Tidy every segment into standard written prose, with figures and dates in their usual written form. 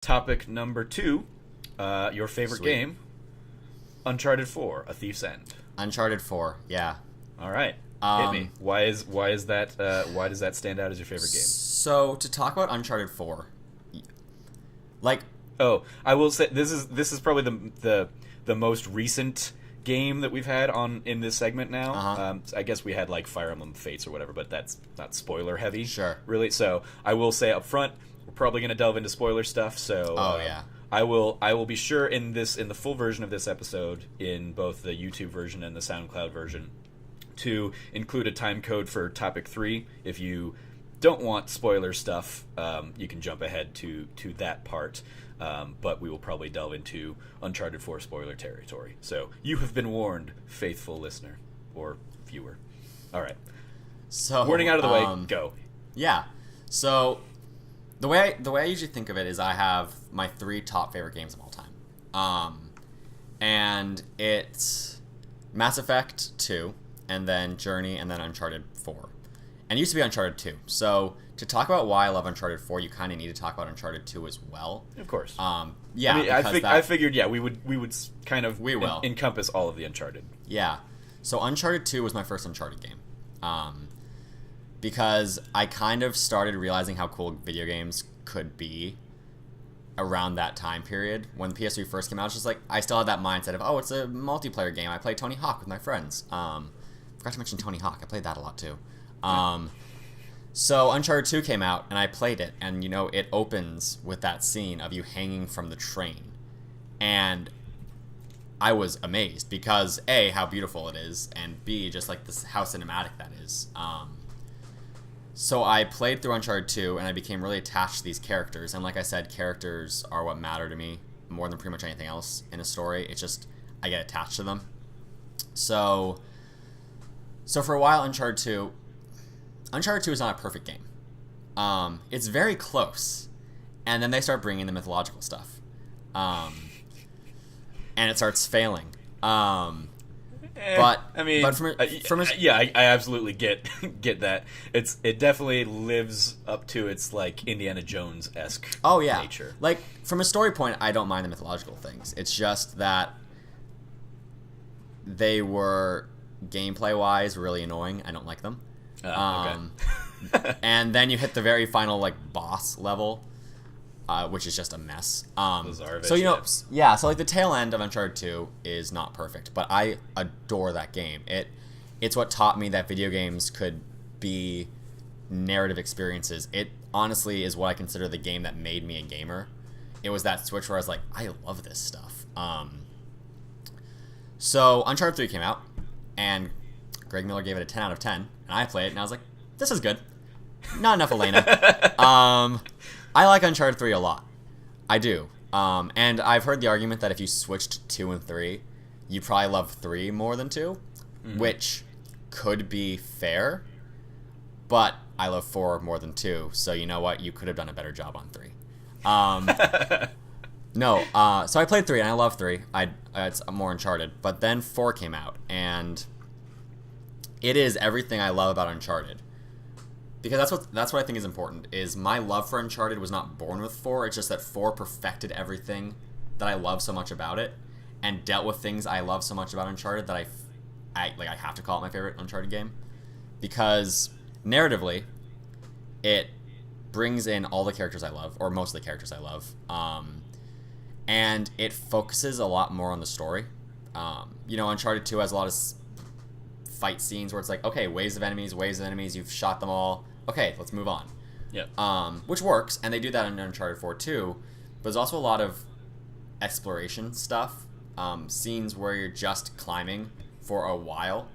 Topic number 2, your favorite Sweet. game, Uncharted 4: A Thief's End. Uncharted 4, yeah. All right, hit me. Why is that? Why does that stand out as your favorite game? So, to talk about Uncharted 4, like, Oh, I will say this is probably the most recent game that we've had on in this segment now. I guess we had like Fire Emblem Fates or whatever, but that's not spoiler heavy. Sure. Really. So I will say up front, we're probably going to delve into spoiler stuff. So yeah. I will be sure in the full version of this episode, in both the YouTube version and the SoundCloud version, to include a time code for topic 3. If you don't want spoiler stuff, you can jump ahead to that part. But we will probably delve into Uncharted 4 spoiler territory. So you have been warned, faithful listener or viewer. All right. So Warning out of the way. Go. Yeah. So the way I usually think of it is I have my 3 top favorite games of all time. And it's Mass Effect 2, and then Journey, and then Uncharted 4. And it used to be Uncharted 2. So to talk about why I love Uncharted 4, you kind of need to talk about Uncharted 2 as well. Of course. Yeah, I figured we would kind of encompass all of the Uncharted. Yeah. So Uncharted 2 was my first Uncharted game. Because I kind of started realizing how cool video games could be around that time period. When PS3 first came out, it's just like, I still had that mindset of, it's a multiplayer game. I play Tony Hawk with my friends. Forgot to mention Tony Hawk. I played that a lot too. So Uncharted 2 came out, and I played it, and, it opens with that scene of you hanging from the train. And I was amazed because, A, how beautiful it is, and B, just like this, how cinematic that is. So I played through Uncharted 2, and I became really attached to these characters. And like I said, characters are what matter to me more than pretty much anything else in a story. It's just, I get attached to them. So for a while, Uncharted 2 is not a perfect game. It's very close. And then they start bringing in the mythological stuff. And it starts failing. But I mean, I absolutely get that. It definitely lives up to its like Indiana Jones-esque nature. Like, from a story point, I don't mind the mythological things. It's just that they were gameplay-wise really annoying. I don't like them. Okay. And then you hit the very final like boss level, which is just a mess. So like the tail end of Uncharted 2 is not perfect, but I adore that game. It's what taught me that video games could be narrative experiences. It honestly is what I consider the game that made me a gamer. It was that switch where I was like, I love this stuff. So Uncharted 3 came out, and Greg Miller gave it a 10 out of 10, and I played it, and I was like, this is good. Not enough Elena. I like Uncharted 3 a lot. I do. And I've heard the argument that if you switched 2 and 3, you probably love 3 more than 2, which could be fair, but I love 4 more than 2, so you know what? You could have done a better job on 3. So I played 3, and I love 3. It's more Uncharted, but then 4 came out, and it is everything I love about Uncharted. Because that's what I think is important, is my love for Uncharted was not born with 4, it's just that 4 perfected everything that I love so much about it, and dealt with things I love so much about Uncharted that I have to call it my favorite Uncharted game. Because, narratively, it brings in all the characters I love, or most of the characters I love, and it focuses a lot more on the story. Uncharted 2 has a lot of fight scenes where it's like, okay, waves of enemies, you've shot them all, okay, let's move on. Yeah. Which works, and they do that in Uncharted 4 too, but there's also a lot of exploration stuff, scenes where you're just climbing for a while,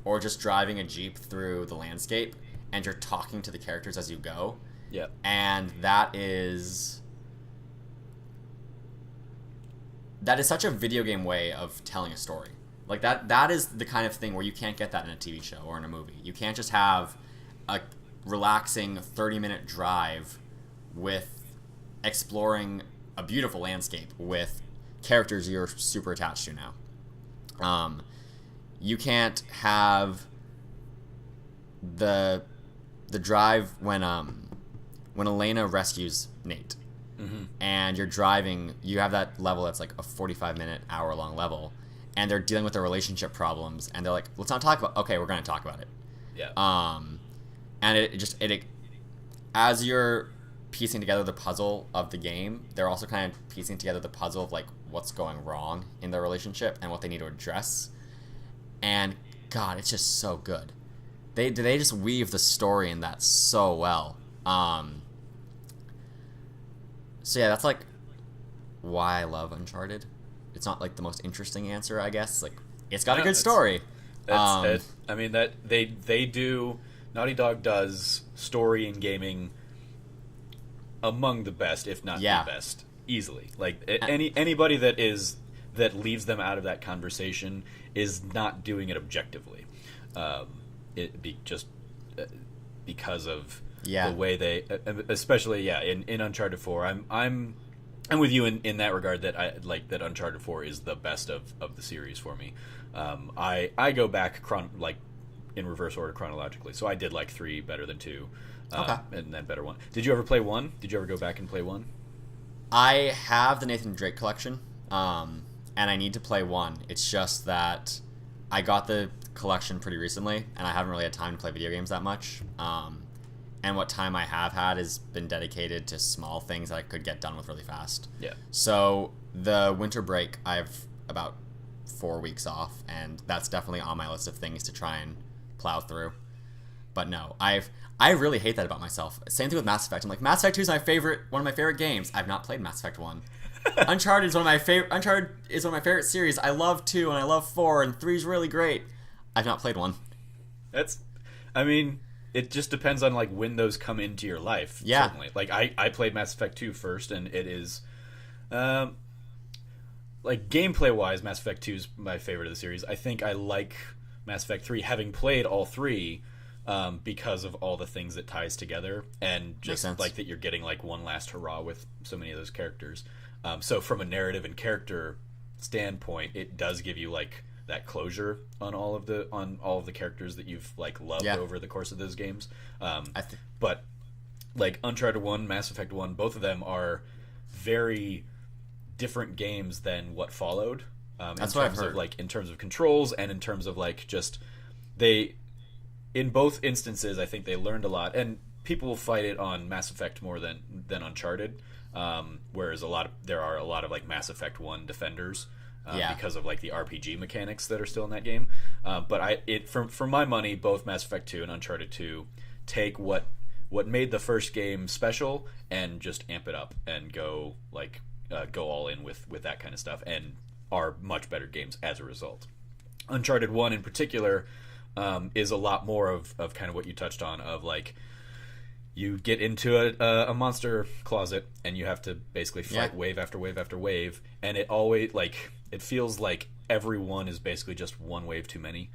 or just driving a Jeep through the landscape, and you're talking to the characters as you go. Yeah. And that is such a video game way of telling a story. Like, that is the kind of thing where you can't get that in a TV show or in a movie. You can't just have a relaxing 30-minute drive with exploring a beautiful landscape with characters you're super attached to now. You can't have the drive when Elena rescues Nate. and you're driving. You have that level that's like a 45-minute, hour-long level, and they're dealing with their relationship problems, and they're like, let's not talk about. Okay, we're going to talk about it. Yeah. And it as you're piecing together the puzzle of the game, they're also kind of piecing together the puzzle of like what's going wrong in their relationship and what they need to address. And God, it's just so good. They just weave the story in that so well. So yeah, that's like why I love Uncharted. It's not like the most interesting answer, I guess. Like, it's got a good story. I mean, that they do. Naughty Dog does story in gaming among the best, if not the best, easily. Like anybody that leaves them out of that conversation is not doing it objectively. Because of the way they, especially in Uncharted 4. I'm with you in that regard, that I like that Uncharted 4 is the best of the series for me. I go back in reverse order chronologically, so I did like 3 better than 2. And then better 1. Did you ever play 1? Did you ever go back and play 1? I have the Nathan Drake collection, and I need to play 1. It's just that I got the collection pretty recently, and I haven't really had time to play video games that much. And what time I have had has been dedicated to small things that I could get done with really fast. Yeah. So the winter break, I have about 4 weeks off, and that's definitely on my list of things to try and plow through. But no, I really hate that about myself. Same thing with Mass Effect. I'm like, Mass Effect 2 is one of my favorite games. I've not played Mass Effect 1. Uncharted is one of my favorite series. I love 2 and I love 4, and 3 is really great. I've not played 1. It just depends on like when those come into your life. Yeah. Certainly. Like I played Mass Effect 2 first, and it is like gameplay wise, Mass Effect 2 is my favorite of the series. I think I like Mass Effect 3, having played all 3, because of all the things that ties together, and just like that you're getting like one last hurrah with so many of those characters. So from a narrative and character standpoint, it does give you like that closure on all of the characters that you've like loved over the course of those games. But like Uncharted 1, Mass Effect 1, both of them are very different games than what followed. That's what I've heard. In terms of controls, and in terms of like just in both instances, I think they learned a lot, and people will fight it on Mass Effect more than Uncharted. Whereas there are a lot of like Mass Effect 1 defenders. Because of like the RPG mechanics that are still in that game. But for my money, both Mass Effect 2 and Uncharted 2 take what made the first game special and just amp it up and go all in with that kind of stuff, and are much better games as a result. Uncharted 1 in particular is a lot more of kind of what you touched on, of like you get into a monster closet and you have to basically fight wave after wave after wave, and it always it feels like every one is basically just one wave too many,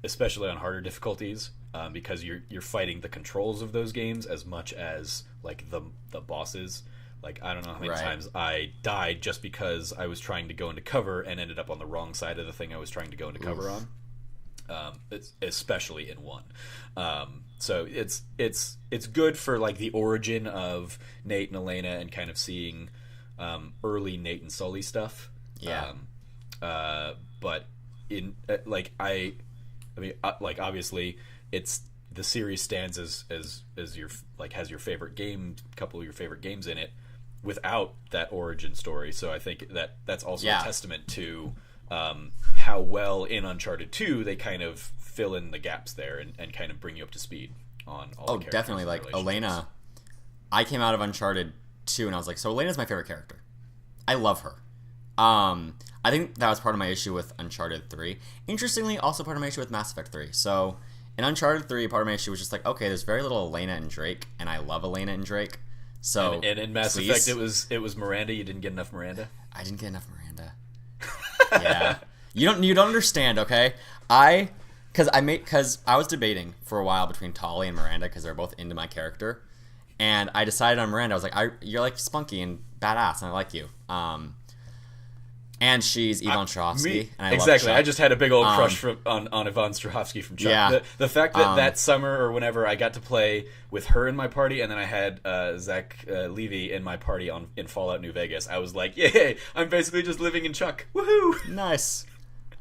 especially on harder difficulties, because you're fighting the controls of those games as much as like the bosses. Like, I don't know how many times I died just because I was trying to go into cover and ended up on the wrong side of the thing I was trying to go into cover on. Especially in 1. So it's good for like the origin of Nate and Elena, and kind of seeing early Nate and Sully stuff. But in obviously it's the series stands as your like has your favorite game, couple of your favorite games in it, without that origin story. So I think that's also a testament to how well in Uncharted 2 they kind of fill in the gaps there, and kind of bring you up to speed on all the characters. Definitely. Like Elena, I came out of Uncharted 2 and I was like, so Elena's my favorite character. I love her. I think that was part of my issue with Uncharted 3. Interestingly, also part of my issue with Mass Effect 3. So in Uncharted 3, part of my issue was just like, okay, there's very little Elena and Drake, and I love Elena and Drake. So and in Mass Effect, it was Miranda. You didn't get enough Miranda. I didn't get enough Miranda. Yeah, you don't understand, okay? Because I was debating for a while between Tali and Miranda, because they're both into my character, and I decided on Miranda. I was like, you're like spunky and badass, and I like you. And she's Yvonne Strahovski. And I exactly. love I just had a big old crush on Yvonne Strahovski from Chuck. Yeah. The fact that that summer or whenever I got to play with her in my party, and then I had Zach Levy in my party in Fallout New Vegas, I was like, yay! I'm basically just living in Chuck. Woohoo! Nice.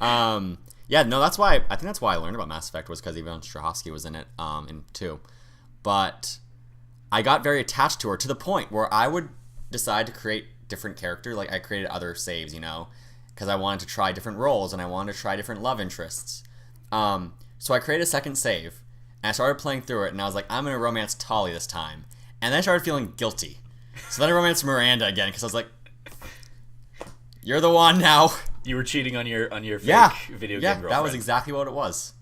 Yeah, no, that's why I think that's why I learned about Mass Effect was because Yvonne Strahovski was in it in 2. But I got very attached to her to the point where I would decide to create different character. Like I created other saves, because I wanted to try different roles and I wanted to try different love interests. So I created a second save and I started playing through it and I was like, I'm gonna romance Tali this time. And then I started feeling guilty. So then I romanced Miranda again because I was like, you're the one now. You were cheating on your fake video game girlfriend. Yeah, that was exactly what it was.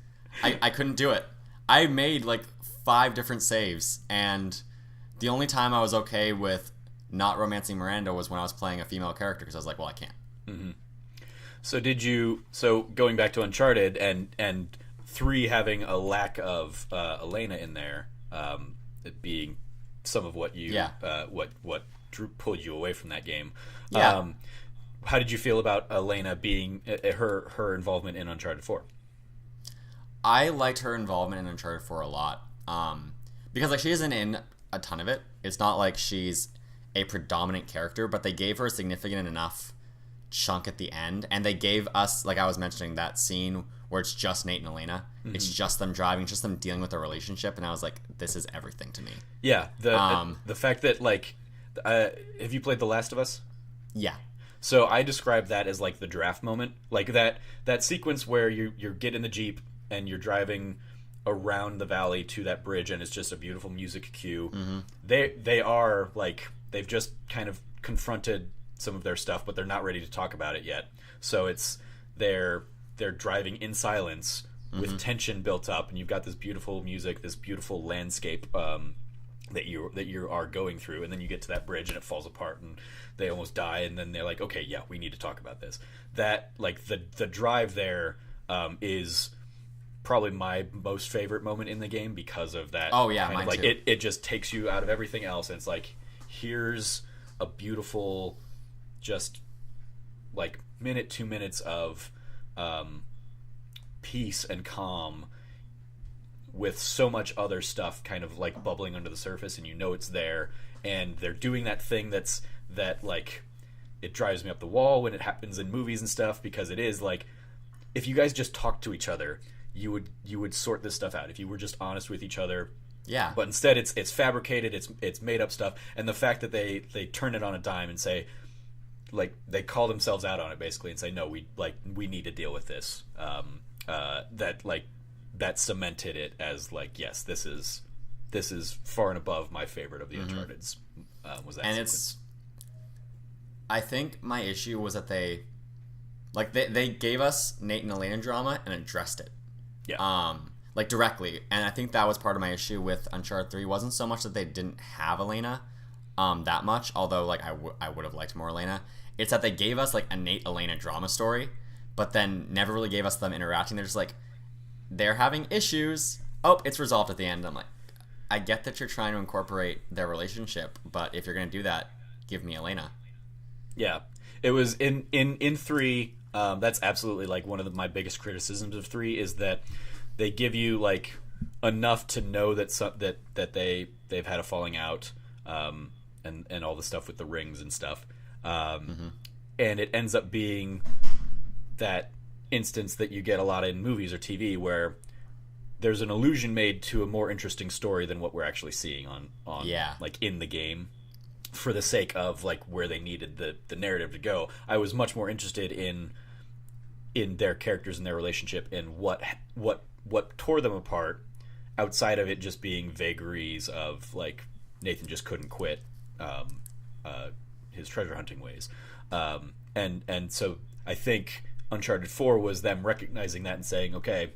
I couldn't do it. I made like 5 different saves, and the only time I was okay with not romancing Miranda was when I was playing a female character, because I was like, well, I can't. Mm-hmm. So going back to Uncharted and 3 having a lack of Elena in there, it being some of what you what pulled you away from that game. Yeah. How did you feel about Elena being her involvement in Uncharted 4? I liked her involvement in Uncharted 4 a lot, because like she isn't in a ton of it. It's not like she's a predominant character, but they gave her a significant enough chunk at the end, and they gave us, like I was mentioning, that scene where it's just Nate and Elena. Mm-hmm. It's just them driving, it's just them dealing with their relationship, and I was like, this is everything to me. Yeah, the fact that like, have you played The Last of Us? Yeah. So I describe that as like the draft moment, like that sequence where you get in the Jeep and you're driving around the valley to that bridge, and it's just a beautiful music cue. Mm-hmm. They are like, they've just kind of confronted some of their stuff, but they're not ready to talk about it yet. So it's they're driving in silence with tension built up, and you've got this beautiful music, this beautiful landscape that you are going through, and then you get to that bridge and it falls apart and they almost die, and then they're like, okay, yeah, we need to talk about this. That like the drive there is probably my most favorite moment in the game because of that. Oh yeah, mine like too. It just takes you out of everything else, and it's like, here's a beautiful, just like 2 minutes of peace and calm with so much other stuff kind of like bubbling under the surface, and it's there, and they're doing that thing that like, it drives me up the wall when it happens in movies and stuff, because it is like, if you guys just talked to each other, you would sort this stuff out if you were just honest with each other. Yeah. But instead it's fabricated, it's made up stuff, and the fact that they turn it on a dime and say, like, they call themselves out on it basically and say, no, we need to deal with this. That cemented it as like, yes, this is far and above my favorite of the Uncharted's. Was that? And sequence. I think my issue was that they gave us Nate and Elena drama and addressed it. Yeah. Like directly, and I think that was part of my issue with Uncharted 3. It wasn't so much that they didn't have Elena that much, although like I would have liked more Elena. It's that they gave us like a Nate Elena drama story, but then never really gave us them interacting. They're just like, they're having issues. Oh, it's resolved at the end. I'm like, I get that you're trying to incorporate their relationship, but if you're going to do that, give me Elena. Yeah. It was in 3, that's absolutely like one of my biggest criticisms of 3 is that they give you like enough to know that they've had a falling out, and all the stuff with the rings and stuff. And it ends up being that instance that you get a lot in movies or TV where there's an allusion made to a more interesting story than what we're actually seeing on like in the game, for the sake of like where they needed the narrative to go. I was much more interested in their characters and their relationship, and what tore them apart, outside of it just being vagaries of like Nathan just couldn't quit his treasure hunting ways, and so I think Uncharted 4 was them recognizing that and saying, okay,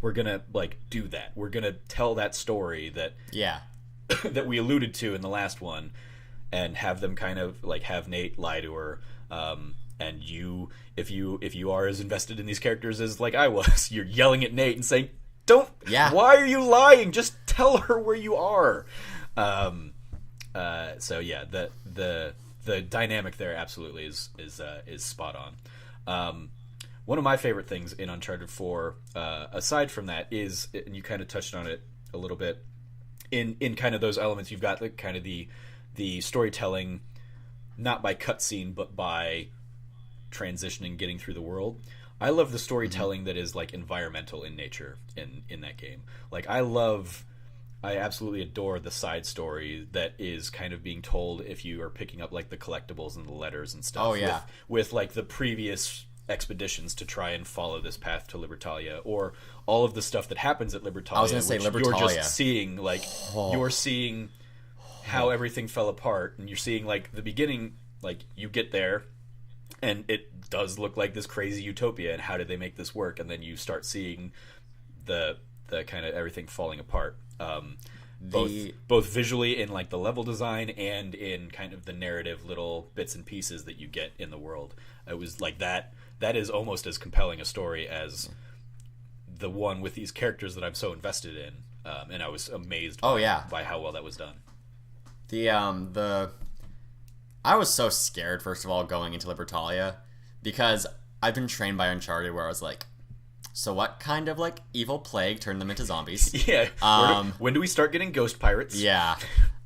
we're gonna like do that. We're gonna tell that story that that we alluded to in the last one, and have them kind of like have Nate lie to her. And if you are as invested in these characters as like I was, you're yelling at Nate and saying, "Don't! Why are you lying? Just tell her where you are." So yeah, the the dynamic there absolutely is spot on. One of my favorite things in Uncharted 4, aside from that, is, and you kind of touched on it a little bit, in kind of those elements, you've got kind of the storytelling, not by cutscene, but by transitioning, getting through the world. I love the storytelling that is like environmental in nature in that game. Like I absolutely adore the side story that is kind of being told if you are picking up like the collectibles and the letters and stuff. Oh yeah, with like the previous expeditions to try and follow this path to Libertalia, or all of the stuff that happens at Libertalia. I was going to say Libertalia. You're just seeing like you're seeing how everything fell apart, and you're seeing like the beginning. Like you get there, and it does look like this crazy utopia, and how did they make this work? And then you start seeing the kind of everything falling apart. Both visually in like the level design and in kind of the narrative little bits and pieces that you get in the world. It was like that is almost as compelling a story as the one with these characters that I'm so invested in, and I was amazed by how well that was done. I was so scared, first of all, going into Libertalia, because I've been trained by Uncharted where I was like, so what kind of like evil plague turned them into zombies? Yeah. When do we start getting ghost pirates? Yeah.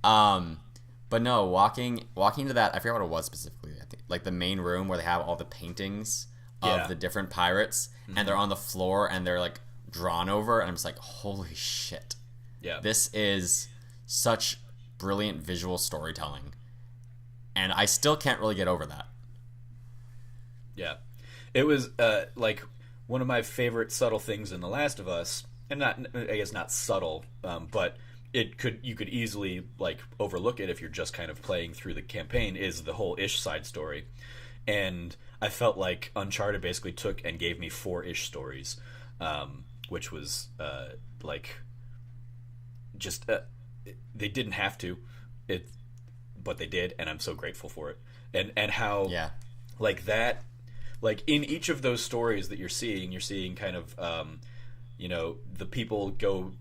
But no, walking into that, I forget what it was specifically. I think like the main room where they have all the paintings of the different pirates, and they're on the floor and they're like drawn over, and I'm just like, holy shit. Yeah. This is such brilliant visual storytelling. And I still can't really get over that. Yeah. It was like one of my favorite subtle things in The Last of Us, and I guess not subtle, but you could easily like overlook it if you're just kind of playing through the campaign, is the whole Ish side story. And I felt like Uncharted basically took and gave me 4 Ish stories, which was like just they didn't have to, but they did, and I'm so grateful for it. And how like that, like in each of those stories that you're seeing kind of the people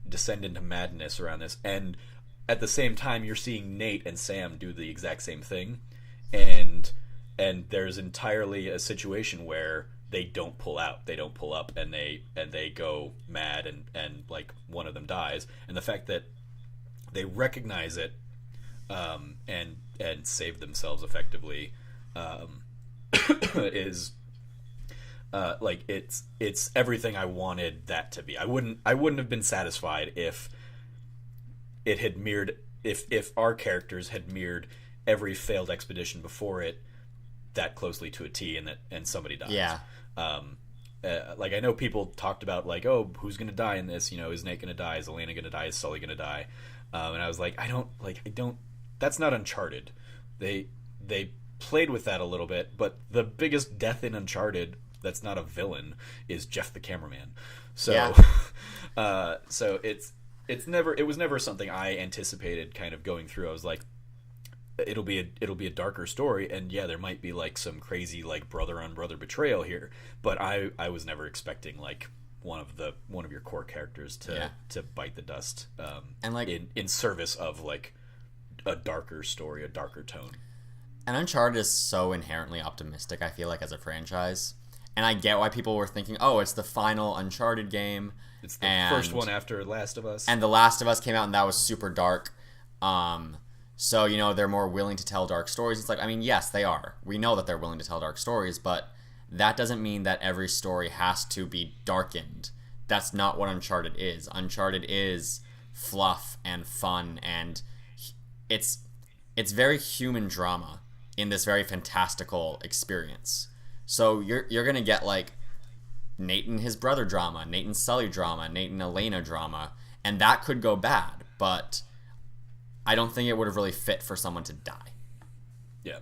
descend into madness around this, and at the same time you're seeing Nate and Sam do the exact same thing, and there's entirely a situation where they don't pull out, they don't pull up, and they go mad, and like one of them dies, and the fact that they recognize it and save themselves effectively is like it's everything I wanted that to be. I wouldn't have been satisfied if it had mirrored, if our characters had mirrored every failed expedition before it that closely to a T, and somebody dies. Yeah. Like I know people talked about like, oh, who's gonna die in this? Is Nate gonna die? Is Elena gonna die? Is Sully gonna die? And I was like, I don't. That's not Uncharted. They played with that a little bit, but the biggest death in Uncharted that's not a villain is Jeff the cameraman. So, so it was never something I anticipated kind of going through. I was like, it'll be a darker story, and yeah, there might be like some crazy like brother on brother betrayal here, but I was never expecting like one of your core characters to bite the dust, and like in service of like a darker story, a darker tone. And Uncharted is so inherently optimistic, I feel like, as a franchise. And I get why people were thinking, oh, it's the final Uncharted game. It's the first one after Last of Us. And The Last of Us came out, and that was super dark. So, they're more willing to tell dark stories. It's like, I mean, yes, they are. We know that they're willing to tell dark stories, but that doesn't mean that every story has to be darkened. That's not what Uncharted is. Uncharted is fluff and fun, and it's very human drama in this very fantastical experience. So you're gonna get like Nate and his brother drama, Nate and Sully drama, Nate and Elena drama, and that could go bad, but I don't think it would have really fit for someone to die. Yeah.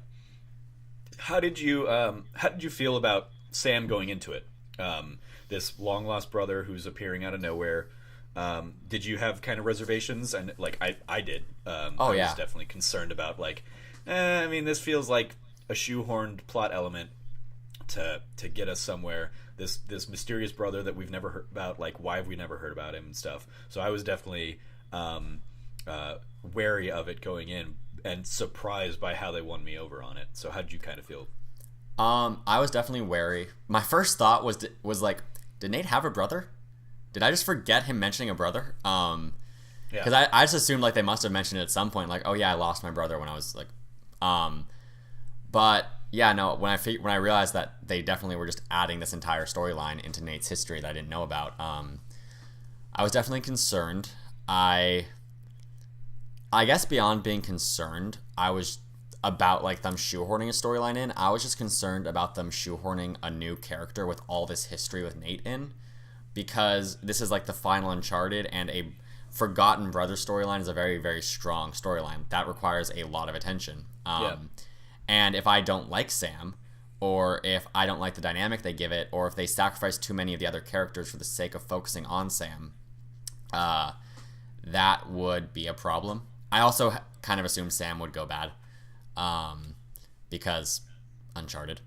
How did you feel about Sam going into it? This long lost brother who's appearing out of nowhere. Did you have kind of reservations? And like I did. I was definitely concerned about like, I mean, this feels like a shoehorned plot element to get us somewhere. This mysterious brother that we've never heard about. Like, why have we never heard about him and stuff? So I was definitely wary of it going in. and surprised by how they won me over on it. So how did you kind of feel? I was definitely wary. My first thought was like, did Nate have a brother? Did I just forget him mentioning a brother? Because I just assumed like they must have mentioned it at some point, like, oh yeah, I lost my brother when I was like, but yeah, no. When I realized that they definitely were just adding this entire storyline into Nate's history that I didn't know about, I was definitely concerned. I guess beyond being concerned, I was about like them shoehorning a storyline in. I was just concerned about them shoehorning a new character with all this history with Nate in, because this is like the final Uncharted, and a forgotten brother storyline is a very, very strong storyline that requires a lot of attention. And if I don't like Sam, or if I don't like the dynamic they give it, or if they sacrifice too many of the other characters for the sake of focusing on Sam, that would be a problem. I also kind of assumed Sam would go bad, because Uncharted.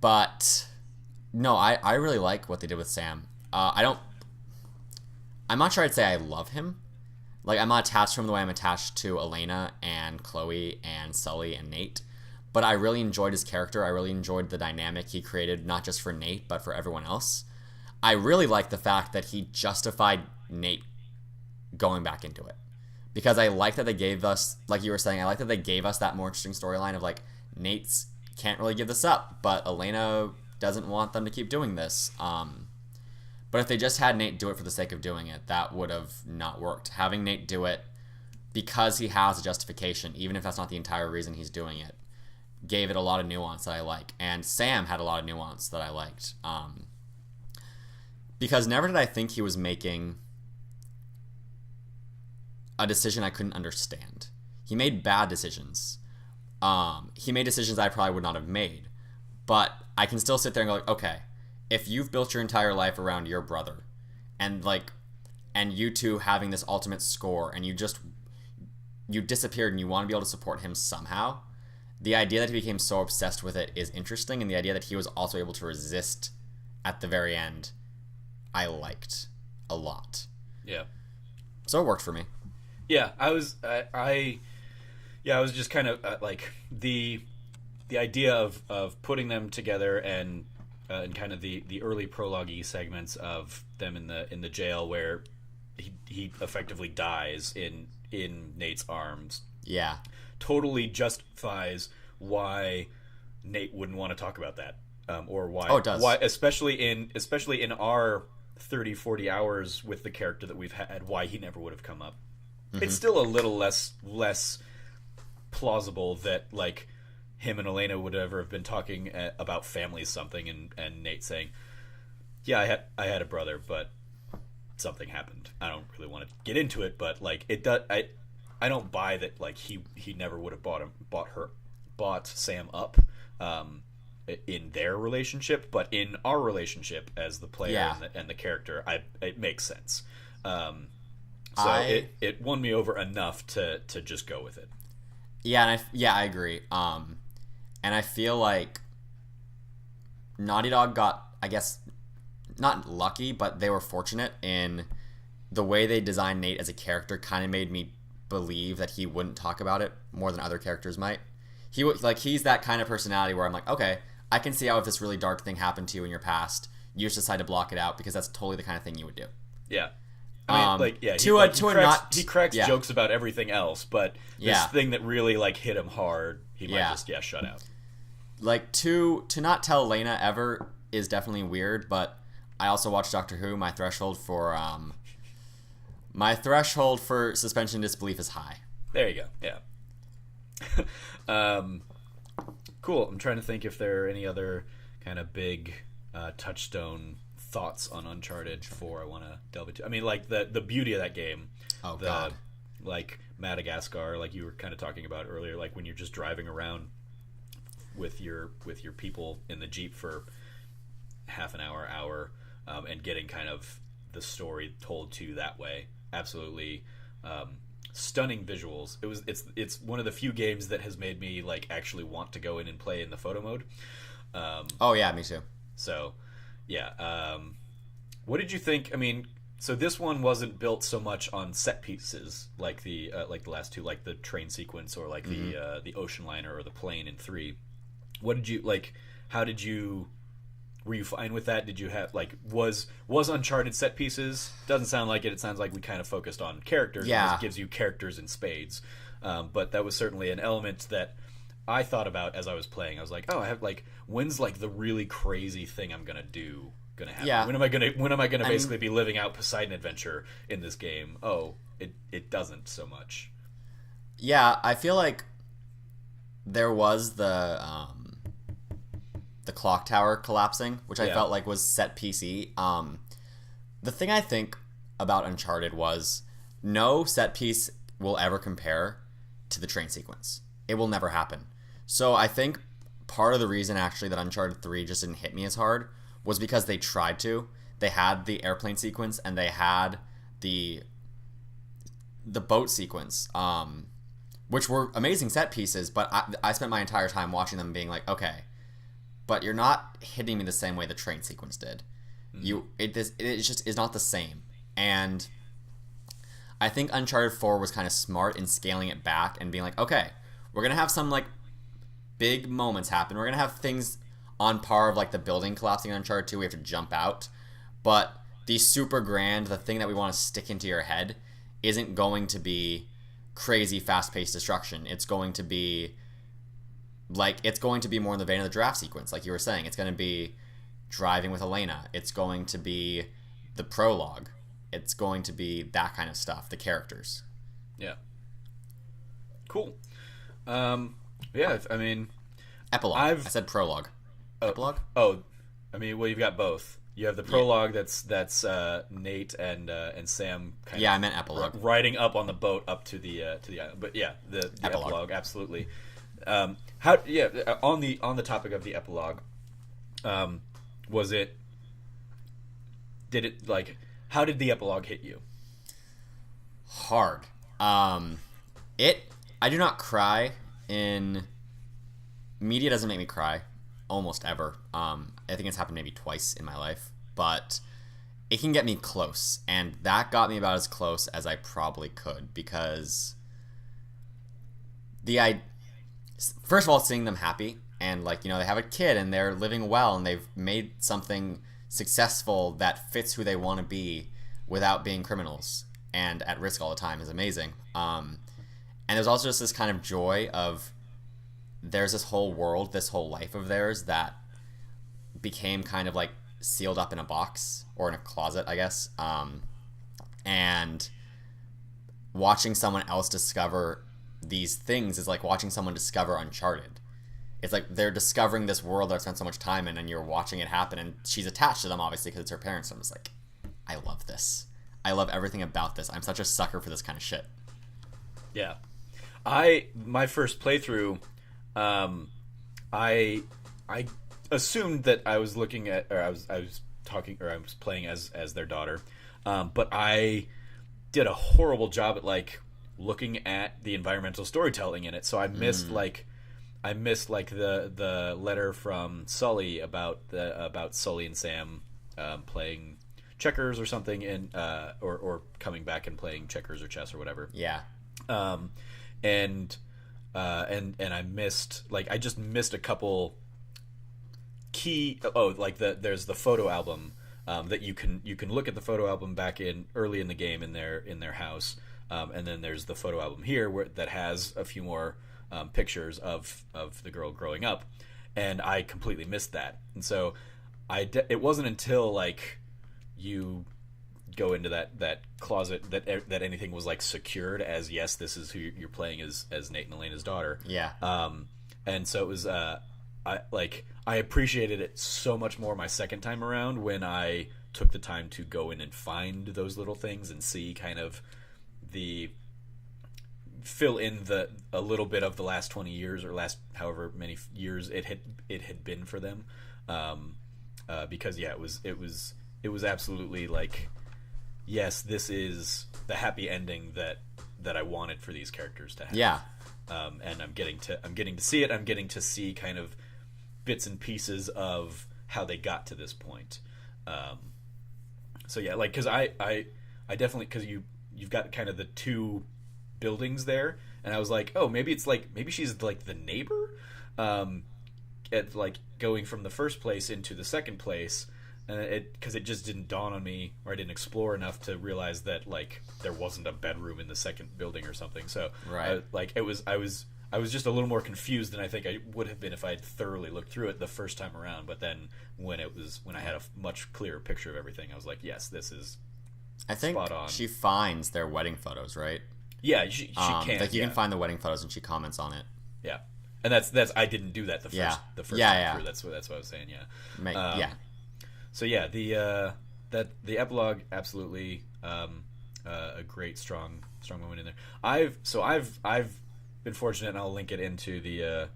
But no, I really like what they did with Sam. I'm not sure I'd say I love him. Like, I'm not attached to him the way I'm attached to Elena and Chloe and Sully and Nate. But I really enjoyed his character. I really enjoyed the dynamic he created, not just for Nate, but for everyone else. I really like the fact that he justified Nate going back into it. Because I like that they gave us, like you were saying, I like that they gave us that more interesting storyline of, like, Nate's can't really give this up, but Elena doesn't want them to keep doing this. But if they just had Nate do it for the sake of doing it, that would have not worked. Having Nate do it because he has a justification, even if that's not the entire reason he's doing it, gave it a lot of nuance that I like. And Sam had a lot of nuance that I liked. Because never did I think he was making a decision I couldn't understand. He made bad decisions. He made decisions I probably would not have made. But I can still sit there and go, like, okay, if you've built your entire life around your brother, and you two having this ultimate score, and you disappeared and you want to be able to support him somehow, the idea that he became so obsessed with it is interesting, and the idea that he was also able to resist at the very end, I liked a lot. Yeah. So it worked for me. Yeah, I was just kind of like the idea of putting them together and kind of the early prologue-y segments of them in the jail where he effectively dies in Nate's arms. Yeah. Totally justifies why Nate wouldn't want to talk about that. Or why it does. Why especially in our 30-40 hours with the character that we've had, why he never would have come up. Mm-hmm. It's still a little less plausible that like him and Elena would ever have been talking about family something, and Nate saying, "Yeah, I had a brother, but something happened. I don't really want to get into it, but like it does. I don't buy that. Like he never would have bought Sam up in their relationship, but in our relationship as the player and the character, it makes sense. It won me over enough to just go with it. Yeah, I agree. And I feel like Naughty Dog got, I guess, not lucky, but they were fortunate in the way they designed Nate as a character. Kind of made me believe that he wouldn't talk about it more than other characters might. He's that kind of personality where I'm like, okay, I can see how if this really dark thing happened to you in your past, you just decide to block it out because that's totally the kind of thing you would do. Yeah. I mean, he cracks jokes about everything else, but this thing that really like hit him hard, he might just shut out. Like to not tell Elena ever is definitely weird, but I also watch Doctor Who. My threshold for suspension of disbelief is high. There you go. Yeah. Cool. I'm trying to think if there are any other kind of big touchstone thoughts on Uncharted 4 I want to delve into. I mean, like the beauty of that game. Oh, God. Like Madagascar, like you were kind of talking about earlier, like when you're just driving around with your people in the Jeep for half an hour, and getting kind of the story told to you that way. Absolutely stunning visuals. It's one of the few games that has made me like actually want to go in and play in the photo mode. Oh yeah, me too. So yeah, what did you think? I mean, So this one wasn't built so much on set pieces like the last two, like the train sequence or like the ocean liner or the plane in 3. What did you like? How did you? Were you fine with that? Did you have like was Uncharted set pieces? Doesn't sound like it. It sounds like we kind of focused on characters. Yeah, and this gives you characters in spades. But that was certainly an element that I thought about as I was playing. I was like, oh, I have like when's like the really crazy thing I'm gonna do gonna happen? Yeah. When am I gonna basically be living out Poseidon Adventure in this game? Oh, it doesn't so much. Yeah, I feel like there was the clock tower collapsing, which I felt like was set piecey. The thing I think about Uncharted was no set piece will ever compare to the train sequence. It will never happen. So I think part of the reason actually that Uncharted 3 just didn't hit me as hard was because they tried to. They had the airplane sequence and they had the boat sequence, which were amazing set pieces, but I spent my entire time watching them being like, okay, but you're not hitting me the same way the train sequence did. It just is not the same. And I think Uncharted 4 was kind of smart in scaling it back and being like, okay, we're gonna have some like big moments happen. We're gonna have things on par of like the building collapsing in Uncharted 2. We have to jump out, but the super grand, the thing that we want to stick into your head, isn't going to be crazy fast-paced destruction. It's going to be more in the vein of the draft sequence, like you were saying. It's going to be driving with Elena. It's going to be the prologue. It's going to be that kind of stuff, the characters. Yeah. Cool. Yeah, I mean... Epilogue. I said prologue. Epilogue? Oh, I mean, well, you've got both. You have the prologue that's Nate and Sam kind of... I meant epilogue. Riding up on the boat up to the island. But yeah, the epilogue, absolutely. On the topic of the epilogue, how did the epilogue hit you? Hard. I do not cry in media. Doesn't make me cry almost ever. I think it's happened maybe twice in my life, but it can get me close, and that got me about as close as I probably could, because first of all, seeing them happy and like, you know, they have a kid and they're living well and they've made something successful that fits who they want to be without being criminals and at risk all the time is amazing. And there's also just this kind of joy of there's this whole world, this whole life of theirs that became kind of like sealed up in a box or in a closet, I guess. And watching someone else discover these things is like watching someone discover Uncharted. It's like they're discovering this world that I've spent so much time in, and you're watching it happen, and she's attached to them, obviously, because it's her parents. So I'm just like, I love this. I love everything about this. I'm such a sucker for this kind of shit. Yeah. My first playthrough, I assumed that I was looking at, or I was playing as their daughter, but I did a horrible job at like looking at the environmental storytelling in it. So I missed the letter from Sully about Sully and Sam playing checkers or something, and or coming back and playing checkers or chess or whatever. Yeah. And I missed, like, I just missed a couple key. There's the photo album that you can look at the photo album back in early in the game in their house, and then there's the photo album here that has a few more pictures of the girl growing up, and I completely missed that. And so it wasn't until like you go into that closet that anything was like secured as, yes, this is who you're playing as Nate and Elena's daughter. Yeah. And so it was I appreciated it so much more my second time around when I took the time to go in and find those little things and see kind of fill in a little bit of the last 20 years or last however many years it had been for them, because yeah, it was absolutely like, yes, this is the happy ending that I wanted for these characters to have. Yeah. And I'm getting to see it. I'm getting to see kind of bits and pieces of how they got to this point. So yeah, like because I definitely because you've got kind of the two buildings there, and I was like, oh, maybe it's like maybe she's like the neighbor, at like going from the first place into the second place, and it just didn't dawn on me, or I didn't explore enough to realize that like there wasn't a bedroom in the second building or something. So Right. I was just a little more confused than I think I would have been if I had thoroughly looked through it the first time around. But then when I had a much clearer picture of everything, I was like, yes, this is I think spot on. she finds their wedding photos, right? Yeah, she can. Like you yeah. can find the wedding photos and she comments on it. Yeah, and that's I didn't do that the first Yeah. time Yeah. through. That's what I was saying. Yeah. Yeah. So yeah, the epilogue absolutely a great strong moment in there. I've been fortunate, and I'll link it into the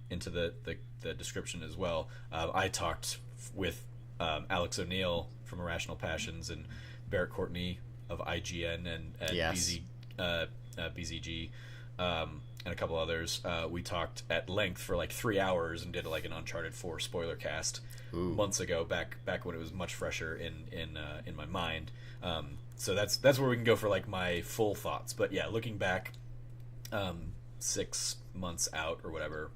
description as well. I talked with Alex O'Neill from Irrational Passions and Barrett Courtney of IGN and Yes. BZG, and a couple others. We talked at length for like 3 hours and did like an Uncharted 4 spoiler cast months ago, back when it was much fresher in my mind. So that's where we can go for like my full thoughts. But yeah, looking back, 6 months out or whatever,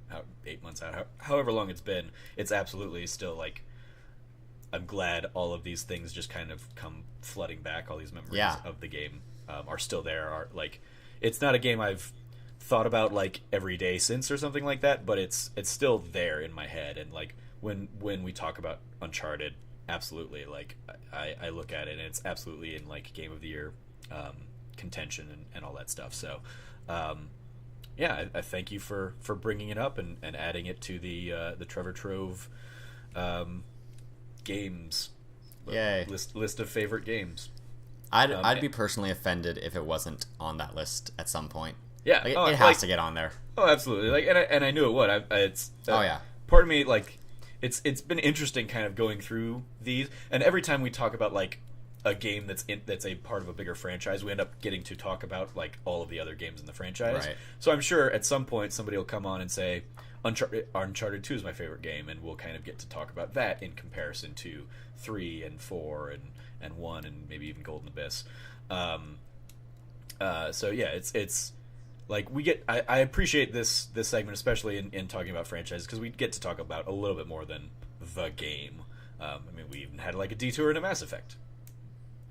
8 months out, however long it's been, it's absolutely still like I'm glad all of these things just kind of come flooding back. All these memories of the game are still there. Are like, it's not a game I've thought about like every day since or something like that, but it's still there in my head. And like when we talk about Uncharted, absolutely, like I look at it and it's absolutely in like Game of the Year contention and all that stuff. So yeah, I thank you for bringing it up and adding it to the Trevor Trove games Yay. list of favorite games. I'd be personally offended if it wasn't on that list at some point. Yeah, Like, it has to get on there. Oh, absolutely. Like, and I knew it would. It's yeah. Part of me, like, it's been interesting, kind of going through these, and every time we talk about like a game that's a part of a bigger franchise, we end up getting to talk about like all of the other games in the franchise. Right. So I'm sure at some point somebody will come on and say Uncharted 2 is my favorite game, and we'll kind of get to talk about that in comparison to 3 and 4 and 1 and maybe even Golden Abyss. So yeah, it's like we get. I appreciate this segment, especially in talking about franchises, because we get to talk about a little bit more than the game. I mean, we even had like a detour into Mass Effect.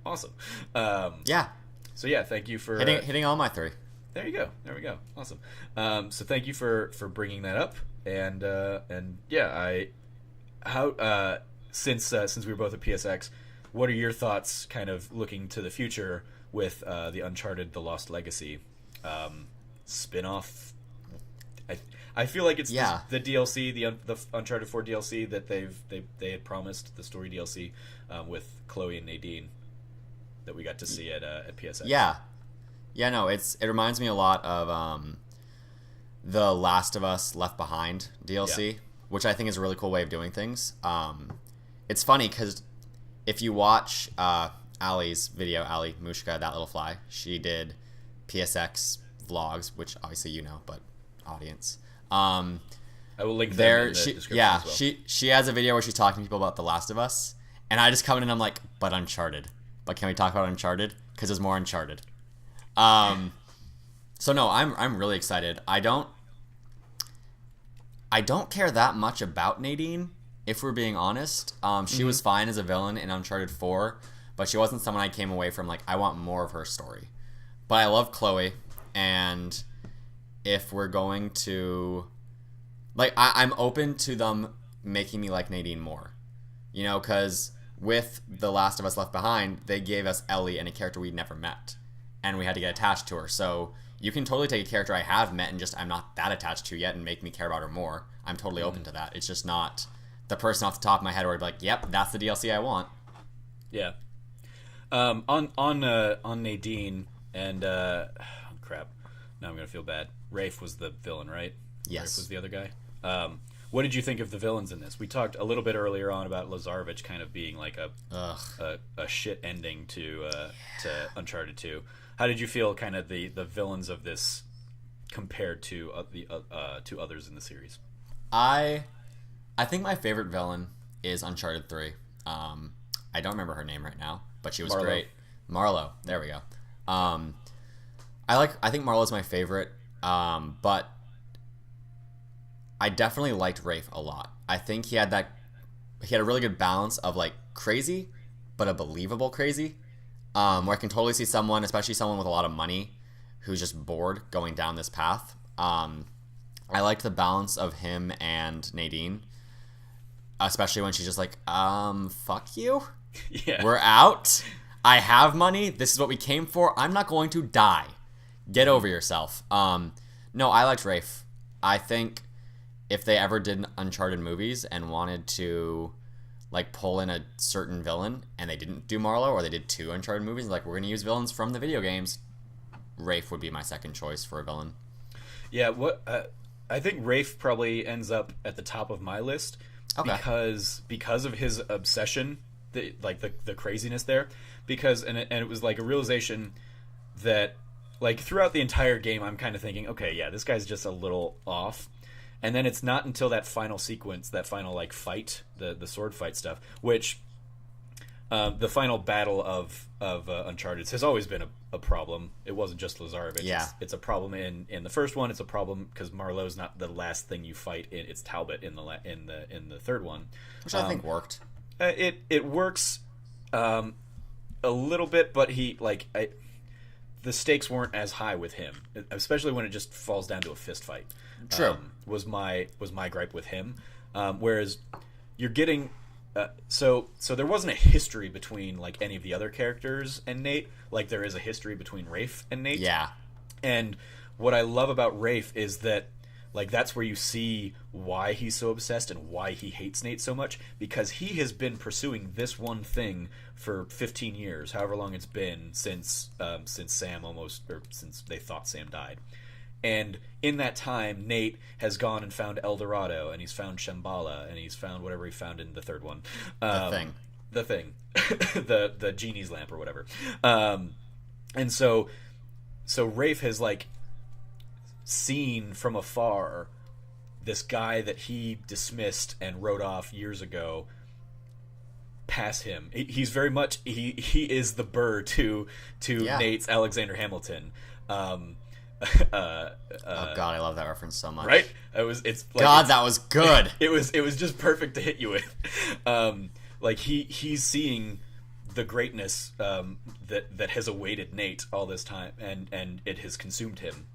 Awesome. Yeah. So yeah, thank you for Hitting all my 3. There you go. There we go. Awesome. So thank you for bringing that up, and yeah, since we were both at PSX, what are your thoughts, kind of looking to the future with the Uncharted: The Lost Legacy spin-off? I feel like it's the DLC, the Uncharted 4 DLC that they had promised, the story DLC with Chloe and Nadine that we got to see at PSX. Yeah, no, it reminds me a lot of the Last of Us Left Behind DLC, which I think is a really cool way of doing things. It's funny because if you watch Ali's video, Ali Mushka, that little fly, she did PSX vlogs, which obviously you know, but audience. I will link there. Them in the description yeah, as well. she has a video where she's talking to people about The Last of Us, and I just come in and I'm like, but Uncharted. But can we talk about Uncharted? Because there's more Uncharted. So no, I'm really excited. I don't care that much about Nadine, if we're being honest. She was fine as a villain in Uncharted 4, but she wasn't someone I came away from like, I want more of her story. But I love Chloe, and if we're going to like, I'm open to them making me like Nadine more, you know, because with The Last of Us Left Behind, they gave us Ellie and a character we'd never met, and we had to get attached to her. So you can totally take a character I have met and just I'm not that attached to yet and make me care about her more. I'm totally open to that. It's just not the person off the top of my head where I'd be like, yep, that's the DLC I want. Yeah. On Nadine and crap. Now I'm gonna feel bad. Rafe was the villain, right? Yes. Rafe was the other guy. What did you think of the villains in this? We talked a little bit earlier on about Lazarevich kind of being like a shit ending to Uncharted 2. How did you feel kind of the villains of this compared to to others in the series? I think my favorite villain is Uncharted 3. I don't remember her name right now. but she was Marlo. great. Marlo, there we go. I think Marlo's my favorite, but I definitely liked Rafe a lot. I think he had a really good balance of like crazy, but a believable crazy. Where I can totally see someone, especially someone with a lot of money, who's just bored going down this path. I liked the balance of him and Nadine, especially when she's just like, fuck you. Yeah. We're out. I have money. This is what we came for. I'm not going to die. Get over yourself. No, I liked Rafe. I think if they ever did Uncharted movies and wanted to like pull in a certain villain and they didn't do Marlo, or they did 2 Uncharted movies, like we're going to use villains from the video games, Rafe would be my second choice for a villain. Yeah, I think Rafe probably ends up at the top of my list because of his obsession, the craziness there. Because and it was like a realization that like throughout the entire game I'm kind of thinking, okay, yeah, this guy's just a little off. And then it's not until that final sequence, that final like fight, the sword fight stuff, which the final battle of Uncharted has always been a problem. It wasn't just Lazarevich. Yeah. It's a problem in the first one. It's a problem because Marlowe's not the last thing you fight. It's Talbot in the third one, which I think worked. It works a little bit, but the stakes weren't as high with him, especially when it just falls down to a fist fight. True. Was my gripe with him. Whereas you're getting so there wasn't a history between like any of the other characters and Nate, like there is a history between Rafe and Nate. Yeah. And what I love about Rafe is that like that's where you see why he's so obsessed and why he hates Nate so much, because he has been pursuing this one thing for 15 years, however long it's been since since they thought Sam died. And in that time, Nate has gone and found El Dorado, and he's found Shambhala, and he's found whatever he found in the third one. The thing. the genie's lamp or whatever. And so Rafe has like seen from afar this guy that he dismissed and wrote off years ago pass him. He's very much he is the Burr to Nate's Alexander Hamilton. Oh god, I love that reference so much. Right? That was good. It was just perfect to hit you with. Like he's seeing the greatness that has awaited Nate all this time, and it has consumed him.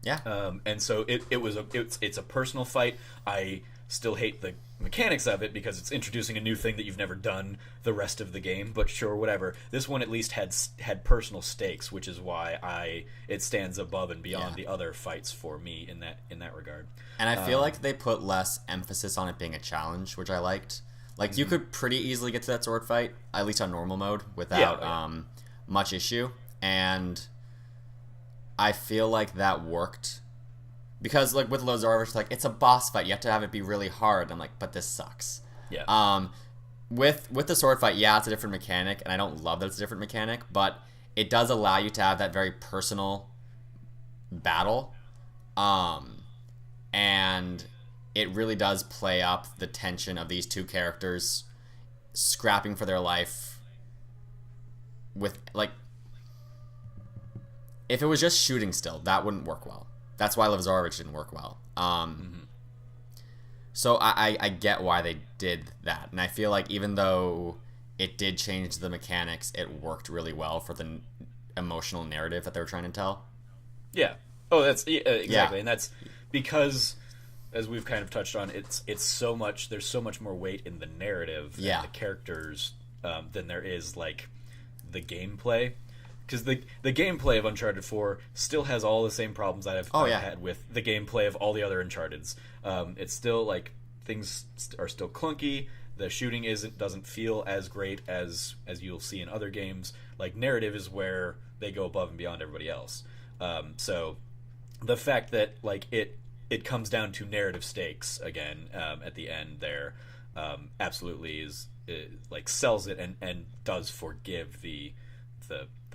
Yeah. And so it's a personal fight. I still hate the mechanics of it because it's introducing a new thing that you've never done the rest of the game, but sure, whatever. This one at least had personal stakes, which is why it stands above and beyond the other fights for me in that regard. And I feel like they put less emphasis on it being a challenge, which I liked. Like you could pretty easily get to that sword fight, at least on normal mode, without much issue, and I feel like that worked. Because, like, with Lazarevich, like, it's a boss fight. You have to have it be really hard. I'm like, but this sucks. Yeah. With the sword fight, yeah, it's a different mechanic, and I don't love that it's a different mechanic, but it does allow you to have that very personal battle. And it really does play up the tension of these two characters scrapping for their life with, like... If it was just shooting still, that wouldn't work well. That's why Lazarevich didn't work well. So I get why they did that. And I feel like even though it did change the mechanics, it worked really well for the emotional narrative that they were trying to tell. Yeah. Oh, that's exactly. Yeah. And that's because, as we've kind of touched on, it's so much. There's so much more weight in the narrative and the characters than there is like the gameplay. Because the gameplay of Uncharted 4 still has all the same problems I've had with the gameplay of all the other Uncharteds. It's still like things are still clunky. The shooting doesn't feel as great as you'll see in other games. Like narrative is where they go above and beyond everybody else. So the fact that like it comes down to narrative stakes again at the end there absolutely is like sells it and does forgive the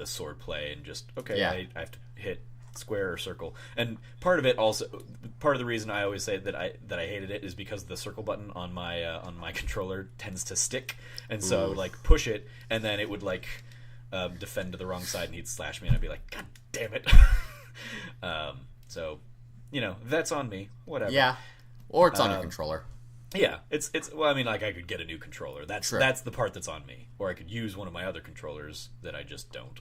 sword play and just I have to hit square or circle. And part of the reason I always say that I hated it is because the circle button on my controller tends to stick, and so like push it and then it would like defend to the wrong side and he'd slash me and I'd be like, God damn it. So, that's on me. Whatever. Yeah. Or it's on your controller. Yeah, it's well, I mean, like I could get a new controller. That's the part that's on me. Or I could use one of my other controllers that I just don't.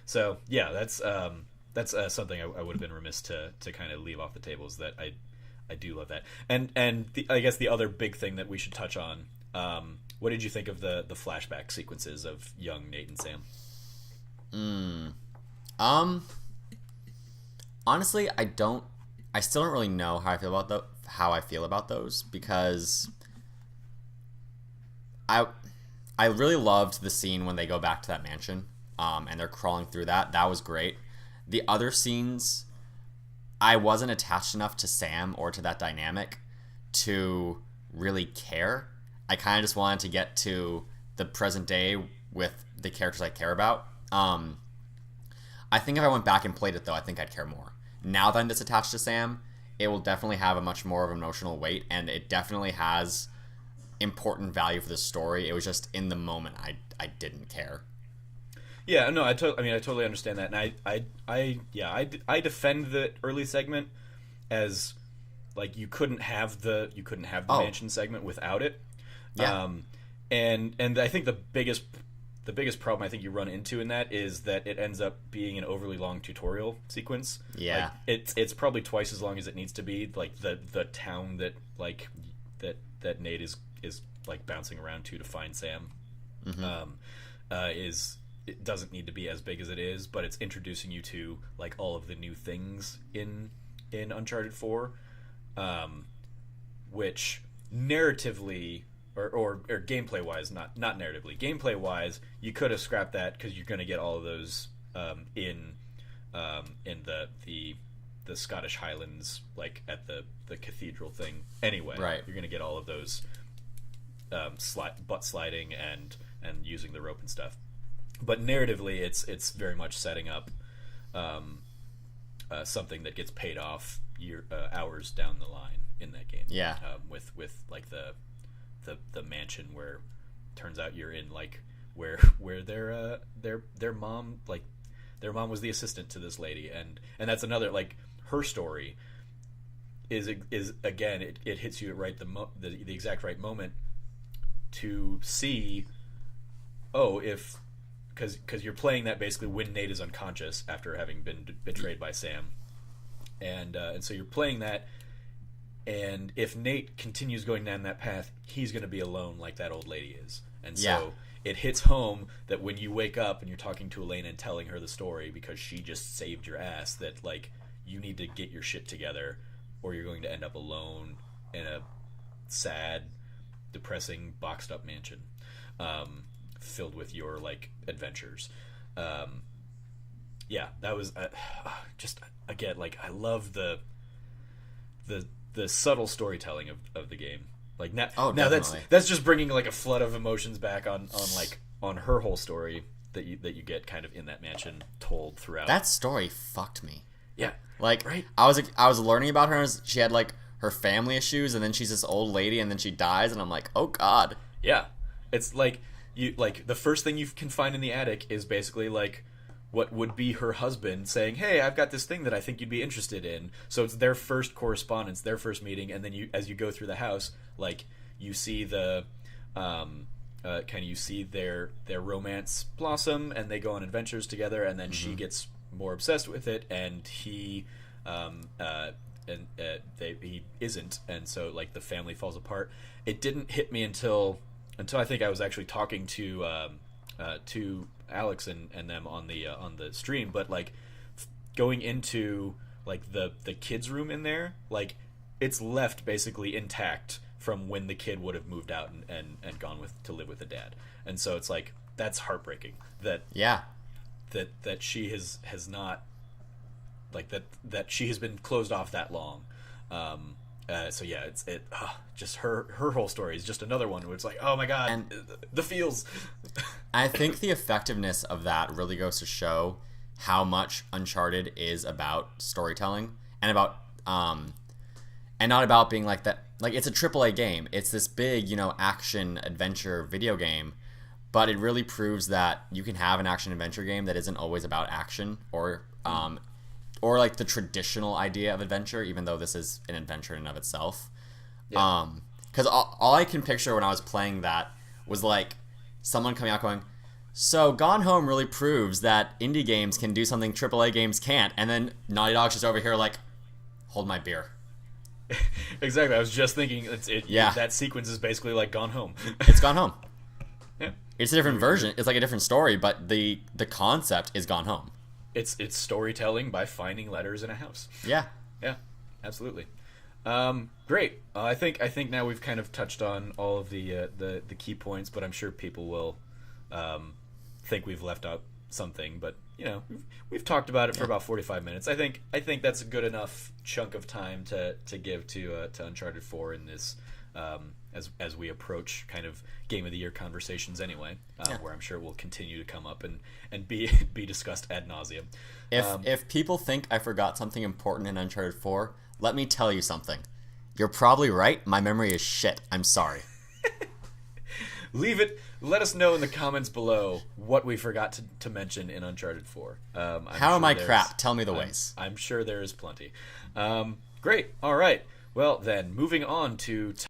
So yeah, that's something I would have been remiss to kind of leave off the table, is that I do love that. And I guess the other big thing that we should touch on. What did you think of the flashback sequences of young Nate and Sam? Honestly, I still don't really know how I feel about those, because I really loved the scene when they go back to that mansion, and they're crawling through that. That was great. The other scenes, I wasn't attached enough to Sam or to that dynamic to really care. I kind of just wanted to get to the present day with the characters I care about. I think if I went back and played it, though, I think I'd care more. Now that I'm this attached to Sam, it will definitely have a much more of an emotional weight, and it definitely has important value for the story. It was just in the moment I didn't care. Yeah, no, I totally understand that, and I defend the early segment as like you couldn't have the mansion segment without it. Yeah. And I think the biggest problem I think you run into in that is that it ends up being an overly long tutorial sequence. Yeah. Like, it's probably twice as long as it needs to be. Like the town that that Nate is like bouncing around to find Sam. Mm-hmm. It doesn't need to be as big as it is, but it's introducing you to like all of the new things in Uncharted 4, which narratively or gameplay wise, not narratively, gameplay wise, you could have scrapped that because you're going to get all of those in the Scottish Highlands, like at the cathedral thing. Anyway, right. You're going to get all of those butt sliding and using the rope and stuff. But narratively, it's very much setting up something that gets paid off hours down the line in that game. Yeah. With like the mansion where turns out you're in like where their mom was the assistant to this lady, and that's another, like, her story is again it hits you at right the exact right moment to see, if because you're playing that basically when Nate is unconscious after having been betrayed by Sam, and so you're playing that, and if Nate continues going down that path, he's going to be alone like that old lady is, and so it hits home that when you wake up and you're talking to Elena and telling her the story because she just saved your ass, that like you need to get your shit together or you're going to end up alone in a sad, depressing, boxed up mansion filled with your like adventures. That was just, again, like I love the subtle storytelling of the game. Like now that's just bringing like a flood of emotions back on her whole story that you get kind of in that mansion told throughout. That story fucked me. Yeah. Like, right? I was learning about her, and she had like her family issues, and then she's this old lady, and then she dies, and I'm like, oh god. Yeah. It's like the first thing you can find in the attic is basically like what would be her husband saying, "Hey, I've got this thing that I think you'd be interested in." So it's their first correspondence, their first meeting, and then as you go through the house, like you see the you see their romance blossom, and they go on adventures together, and then she gets more obsessed with it, and he he isn't, and so like the family falls apart. It didn't hit me until I think I was actually talking to Alex and them on the stream, but like going into like the kids' room in there, like it's left basically intact from when the kid would have moved out and gone to live with the dad, and so it's like that's heartbreaking that she has not, like that she has been closed off that long. So yeah, just her whole story is just another one where it's like, oh my god, and the feels. I think the effectiveness of that really goes to show how much Uncharted is about storytelling and about and not about being like that. Like, it's a AAA game. It's this big, action adventure video game, but it really proves that you can have an action adventure game that isn't always about action or like the traditional idea of adventure, even though this is an adventure in and of itself. Yeah. Because all I can picture when I was playing that was like someone coming out going, so Gone Home really proves that indie games can do something AAA games can't, and then Naughty Dog's just over here like, hold my beer. Exactly. I was just thinking that sequence is basically like Gone Home. It's Gone Home. Yeah. It's a different version. It's like a different story, but the concept is Gone Home. It's storytelling by finding letters in a house. Yeah. Yeah. Absolutely. Great. I think now we've kind of touched on all of the key points, but I'm sure people will think we've left out something. But we've talked about it for about 45 minutes. I think that's a good enough chunk of time to give to Uncharted 4 in this as we approach kind of Game of the Year conversations anyway, where I'm sure will continue to come up and be discussed ad nauseum. If people think I forgot something important in Uncharted 4, let me tell you something. You're probably right. My memory is shit. I'm sorry. Leave it. Let us know in the comments below what we forgot to mention in Uncharted 4. How am I crap? Tell me the ways. I'm sure there is plenty. Great. All right. Well, then, moving on to